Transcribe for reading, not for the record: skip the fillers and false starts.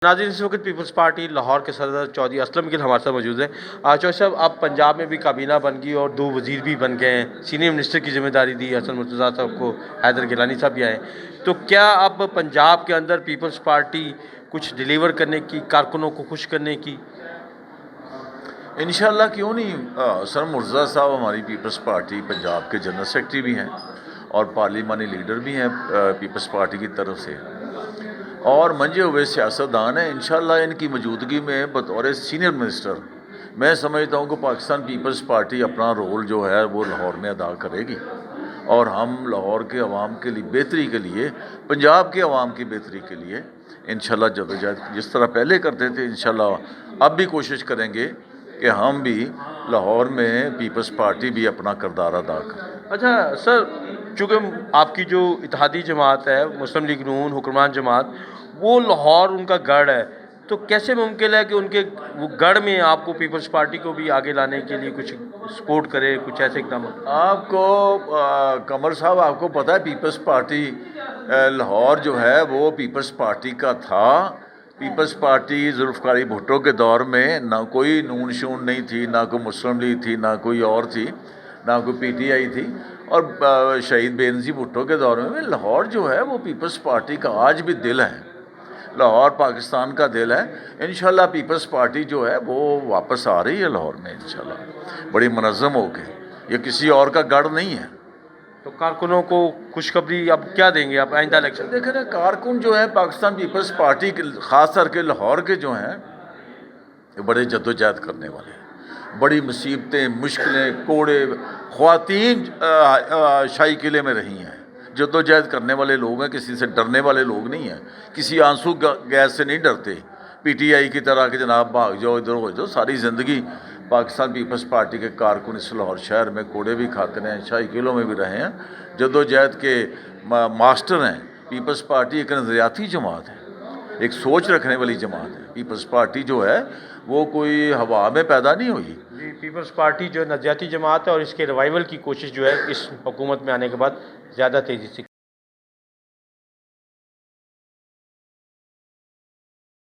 नाज़रीन, इस वक्त पीपल्स पार्टी लाहौर के सदर चौधरी असलम गिल हमारे साथ मौजूद हैं। चौधरी साहब, अब पंजाब में भी काबीना बन गई और 2 वज़ीर भी बन गए हैं। सीनियर मिनिस्टर की जिम्मेदारी दी हसन मुर्तज़ा साहब को, हैदर गिलानी साहब भी आए। तो क्या अब पंजाब के अंदर पीपल्स पार्टी कुछ डिलीवर करने की, कारकुनों को खुश करने की? इंशाल्लाह क्यों नहीं। हसन मुर्तज़ा साहब हमारी पीपल्स पार्टी पंजाब के जनरल सेक्रेटरी भी हैं और पार्लिमानी लीडर भी हैं पीपल्स पार्टी की तरफ से, और मंजे हुए सियासतदान हैं। इंशाल्लाह इनकी मौजूदगी में बतौर सीनियर मिनिस्टर मैं समझता हूँ कि पाकिस्तान पीपल्स पार्टी अपना रोल जो है वो लाहौर में अदा करेगी, और हम लाहौर के अवाम के लिए बेहतरी के लिए, पंजाब के अवाम की बेहतरी के लिए इंशाल्लाह जदोजहद जिस तरह पहले करते थे इंशाल्लाह अब भी कोशिश करेंगे कि हम भी लाहौर में पीपल्स पार्टी भी अपना किरदार अदा करें। अच्छा सर, चूँकि आपकी जो इत्तेहादी जमात है, मुस्लिम लीग नून हुक्मरान जमात, वो लाहौर उनका गढ़ है, तो कैसे मुमकिन है कि उनके वो गढ़ में आपको पीपल्स पार्टी को भी आगे लाने के लिए कुछ सपोर्ट करे, कुछ ऐसे इकदाम? आपको कमर साहब, आपको पता है पीपल्स पार्टी लाहौर जो है वो पीपल्स पार्टी का था। पीपल्स पार्टी जुल्फ़िकार भुट्टो के दौर में ना कोई नून शून नहीं थी, ना कोई मुस्लिम लीग थी, ना कोई और थी, ना कोई पीटीआई थी। और शहीद बेनज़ीर भुट्टो के दौर में लाहौर जो है वो पीपल्स पार्टी का आज भी दिल है। लाहौर पाकिस्तान का दिल है। इंशाल्लाह पीपल्स पार्टी जो है वो वापस आ रही है लाहौर में इंशाल्लाह, बड़ी मुनज़्ज़म होके। ये किसी और का गढ़ नहीं है। तो कारकुनों को खुशखबरी अब क्या देंगे आप आइंदा इलेक्शन? देखें ना, कारकुन जो है पाकिस्तान पीपल्स पार्टी के ख़ास करके लाहौर के जो हैं ये बड़े जद्दोजहद करने वाले हैं। बड़ी मुसीबतें, मुश्किलें, कोड़े, ख़वातीन शाही किले में रही हैं। जद्दोजहद करने वाले लोग हैं, किसी से डरने वाले लोग नहीं हैं, किसी आंसू गैस से नहीं डरते पीटीआई की तरह कि जनाब भाग जाओ, इधर हो जाओ। सारी ज़िंदगी पाकिस्तान पीपल्स पार्टी के कारकुन इस लाहौर शहर में कोड़े भी खाते हैं, शाही किलों में भी रहे हैं, जद्दोजहद के मास्टर हैं। पीपल्स पार्टी एक नज़रियाती जमात है, एक सोच रखने वाली जमात है। पीपल्स पार्टी जो है वो कोई हवा में पैदा नहीं हुई। जी, पीपल्स पार्टी जो नज़रियाती जमात है और इसके रिवाइवल की कोशिश जो है इस हुकूमत में आने के बाद ज़्यादा तेज़ी से